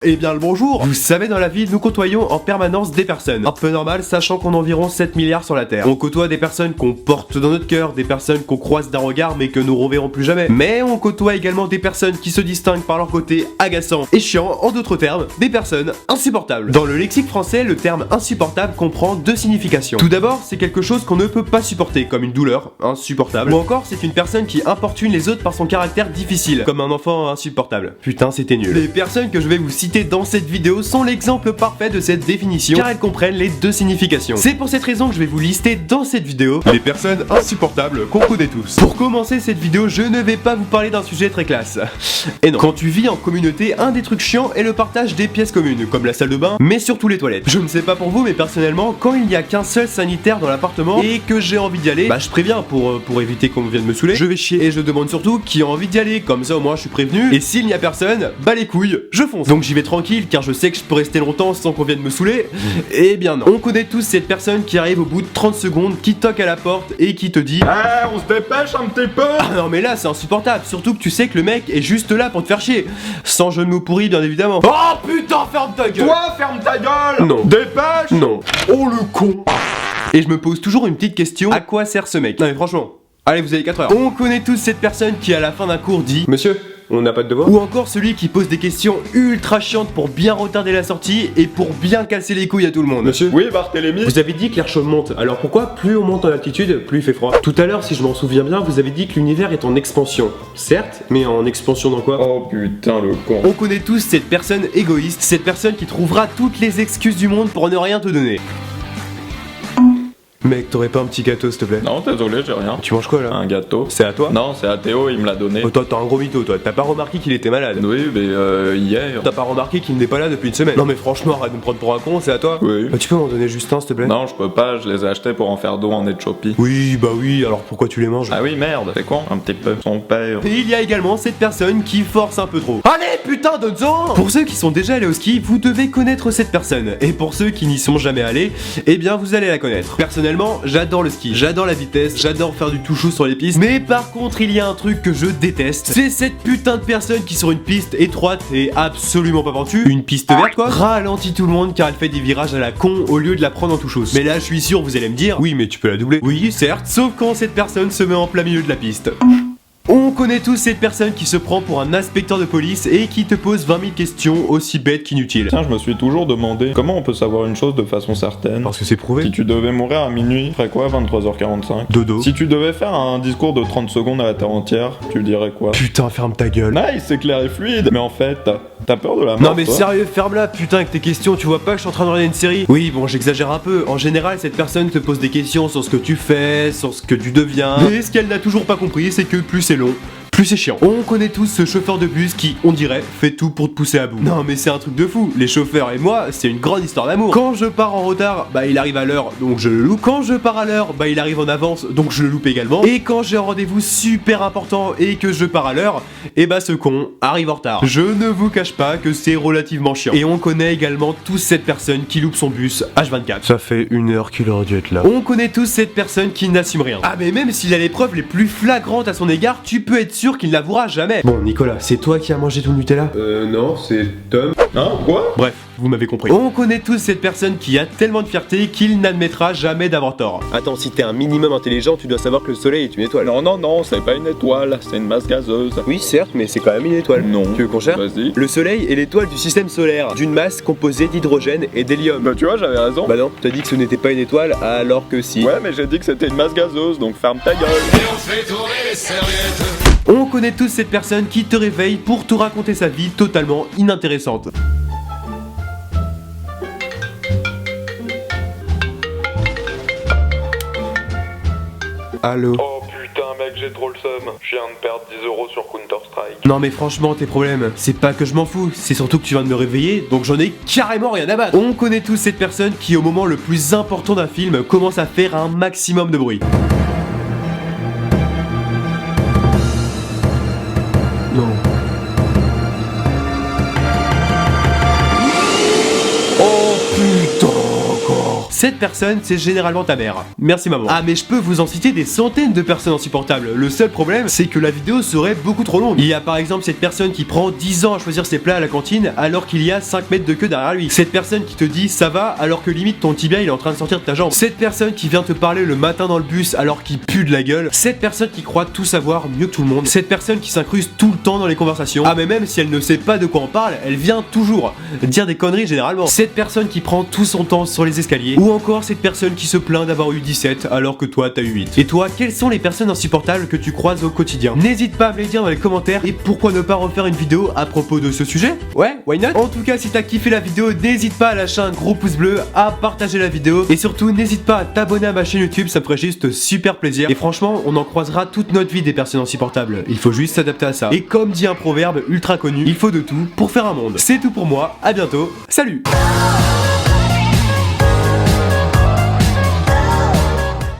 Eh bien le bonjour. Vous savez, dans la vie, nous côtoyons en permanence des personnes. Un peu normal, sachant qu'on a environ 7 milliards sur la Terre. On côtoie des personnes qu'on porte dans notre cœur, des personnes qu'on croise d'un regard mais que nous reverrons plus jamais. Mais on côtoie également des personnes qui se distinguent par leur côté agaçant et chiant, en d'autres termes, des personnes insupportables. Dans le lexique français, le terme insupportable comprend deux significations. Tout d'abord, c'est quelque chose qu'on ne peut pas supporter, comme une douleur, insupportable. Ou encore, c'est une personne qui importune les autres par son caractère difficile, comme un enfant insupportable. Putain, c'était nul. Les personnes que je vais vous citer dans cette vidéo sont l'exemple parfait de cette définition, car elles comprennent les deux significations. C'est pour cette raison que je vais vous lister dans cette vidéo les personnes insupportables qu'on connaît tous. Pour commencer cette vidéo, je ne vais pas vous parler d'un sujet très classe. Et non, quand tu vis en communauté, un des trucs chiants est le partage des pièces communes, comme la salle de bain, mais surtout les toilettes. Je ne sais pas pour vous, mais personnellement, quand il n'y a qu'un seul sanitaire dans l'appartement et que j'ai envie d'y aller, bah je préviens pour éviter qu'on vienne me saouler, je vais chier et je demande surtout qui a envie d'y aller, comme ça au moins je suis prévenu, et s'il n'y a personne, bah les couilles, je fonce. Donc j'y vais tranquille car je sais que je peux rester longtemps sans qu'on vienne me saouler. Eh bien non. On connaît tous cette personne qui arrive au bout de 30 secondes, qui toque à la porte et qui te dit on se dépêche un petit peu. Ah non mais là c'est insupportable, surtout que tu sais que le mec est juste là pour te faire chier. Sans jeu de mots pourri bien évidemment. Oh putain, ferme ta gueule. Toi, ferme ta gueule. Non. Dépêche. Non. Oh le con. Et je me pose toujours une petite question, à quoi sert ce mec? Non mais franchement, allez vous avez 4 heures. On connaît tous cette personne qui à la fin d'un cours dit Monsieur, on n'a pas de devoir. Ou encore celui qui pose des questions ultra chiantes pour bien retarder la sortie et pour bien casser les couilles à tout le monde. Monsieur. Oui, Barthélémy. Vous avez dit que l'air chaud monte, alors pourquoi plus on monte en altitude, plus il fait froid? Tout à l'heure, si je m'en souviens bien, vous avez dit que l'univers est en expansion. Certes, mais en expansion dans quoi? Oh putain le con. On connaît tous cette personne égoïste, cette personne qui trouvera toutes les excuses du monde pour ne rien te donner. Mec, t'aurais pas un petit gâteau s'il te plaît? Non, désolé, j'ai rien. Tu manges quoi là? Un gâteau. C'est à toi? Non, c'est à Théo, il me l'a donné. Oh, toi t'as un gros mytho toi, t'as pas remarqué qu'il était malade? Oui, mais hier. T'as pas remarqué qu'il n'est pas là depuis une semaine? Non mais franchement, arrête de me prendre pour un con, c'est à toi? Oui. Bah tu peux m'en donner juste un s'il te plaît? Non, je peux pas, je les ai achetés pour en faire dos en Shopee. Oui, bah oui, alors pourquoi tu les manges? Ah oui, merde, c'est con, un petit peu. Son père. Et il y a également cette personne qui force un peu trop. Allez putain, donne-en! Pour ceux qui sont déjà allés au ski, vous devez connaître cette personne. Et pour ceux qui n'y sont jamais allés, eh bien vous allez la connaître. Personnellement, j'adore le ski, j'adore la vitesse, j'adore faire du tout chaud sur les pistes. Mais par contre, il y a un truc que je déteste. C'est cette putain de personne qui sur une piste étroite et absolument pas pentue, une piste verte quoi, ralentit tout le monde car elle fait des virages à la con au lieu de la prendre en tout chose. Mais là, je suis sûr, vous allez me dire, oui mais tu peux la doubler. Oui, certes, sauf quand cette personne se met en plein milieu de la piste. On connaît tous cette personne qui se prend pour un inspecteur de police et qui te pose 20 000 questions aussi bêtes qu'inutiles. Tiens, je me suis toujours demandé comment on peut savoir une chose de façon certaine. Parce que c'est prouvé. Si tu devais mourir à minuit, tu ferais quoi à 23h45? Dodo. Si tu devais faire un discours de 30 secondes à la terre entière, tu dirais quoi? Putain, ferme ta gueule. Nice, c'est clair et fluide. Mais en fait, t'as peur de la mort? Non mais toi sérieux, ferme-la putain avec tes questions, tu vois pas que je suis en train de regarder une série? Oui bon, j'exagère un peu, en général cette personne te pose des questions sur ce que tu fais, sur ce que tu deviens. Mais ce qu'elle n'a toujours pas compris, c'est que plus c'est long, plus c'est chiant. On connaît tous ce chauffeur de bus qui, on dirait, fait tout pour te pousser à bout. Non mais c'est un truc de fou, les chauffeurs et moi, c'est une grande histoire d'amour. Quand je pars en retard, bah il arrive à l'heure, donc je le loupe. Quand je pars à l'heure, bah il arrive en avance, donc je le loupe également. Et quand j'ai un rendez-vous super important et que je pars à l'heure, et bah ce con arrive en retard. Je ne vous cache pas que c'est relativement chiant. Et on connaît également tous cette personne qui loupe son bus H24. Ça fait 1 heure qu'il aurait dû être là. On connaît tous cette personne qui n'assume rien. Ah mais même s'il a les preuves les plus flagrantes à son égard, tu peux être sûr qu'il n'avouera jamais. Bon Nicolas, c'est toi qui as mangé ton Nutella? Non, c'est Tom. Hein, quoi? Bref, vous m'avez compris. On connaît tous cette personne qui a tellement de fierté qu'il n'admettra jamais d'avoir tort. Attends, si t'es un minimum intelligent, tu dois savoir que le soleil est une étoile. Non, c'est pas une étoile, c'est une masse gazeuse. Oui certes, mais c'est quand même une étoile. Non. Tu veux qu'on cherche? Vas-y. Le soleil est l'étoile du système solaire, d'une masse composée d'hydrogène et d'hélium. Bah tu vois, j'avais raison. Bah non, t'as dit que ce n'était pas une étoile, alors que si. Ouais, mais j'ai dit que c'était une masse gazeuse, donc ferme ta gueule. Et on fait tourner les serviettes. On connaît tous cette personne qui te réveille pour te raconter sa vie totalement inintéressante. Allô? Oh putain mec, j'ai trop le seum. Je viens de perdre 10 € sur Counter-Strike. Non mais franchement, tes problèmes, c'est pas que je m'en fous, c'est surtout que tu viens de me réveiller, donc j'en ai carrément rien à battre. On connaît tous cette personne qui au moment le plus important d'un film commence à faire un maximum de bruit. Non. Oh putain encore. cette personne c'est généralement ta mère. Merci maman. Ah mais je peux vous en citer des centaines de personnes insupportables. Le seul problème c'est que la vidéo serait beaucoup trop longue. Il y a par exemple cette personne qui prend 10 ans à choisir ses plats à la cantine alors qu'il y a 5 mètres de queue derrière lui. Cette personne qui te dit ça va alors que limite ton tibia il est en train de sortir de ta jambe. Cette personne qui vient te parler le matin dans le bus alors qu'il pue de la gueule. Cette personne qui croit tout savoir mieux que tout le monde. Cette personne qui s'incruste tout le temps dans les conversations. Ah mais même si elle ne sait pas de quoi on parle, elle vient toujours dire des conneries généralement. Cette personne qui prend tout son temps sur les escaliers. Ou encore cette personne qui se plaint d'avoir eu 17 alors que toi t'as eu 8. Et toi, quelles sont les personnes insupportables que tu croises au quotidien? N'hésite pas à me les dire dans les commentaires et pourquoi ne pas refaire une vidéo à propos de ce sujet? Ouais, why not? En tout cas, si t'as kiffé la vidéo, n'hésite pas à lâcher un gros pouce bleu, à partager la vidéo et surtout n'hésite pas à t'abonner à ma chaîne YouTube, ça me ferait juste super plaisir. Et franchement, on en croisera toute notre vie des personnes insupportables. Il faut juste s'adapter à ça. Et comme dit un proverbe ultra connu, il faut de tout pour faire un monde. C'est tout pour moi, à bientôt, salut!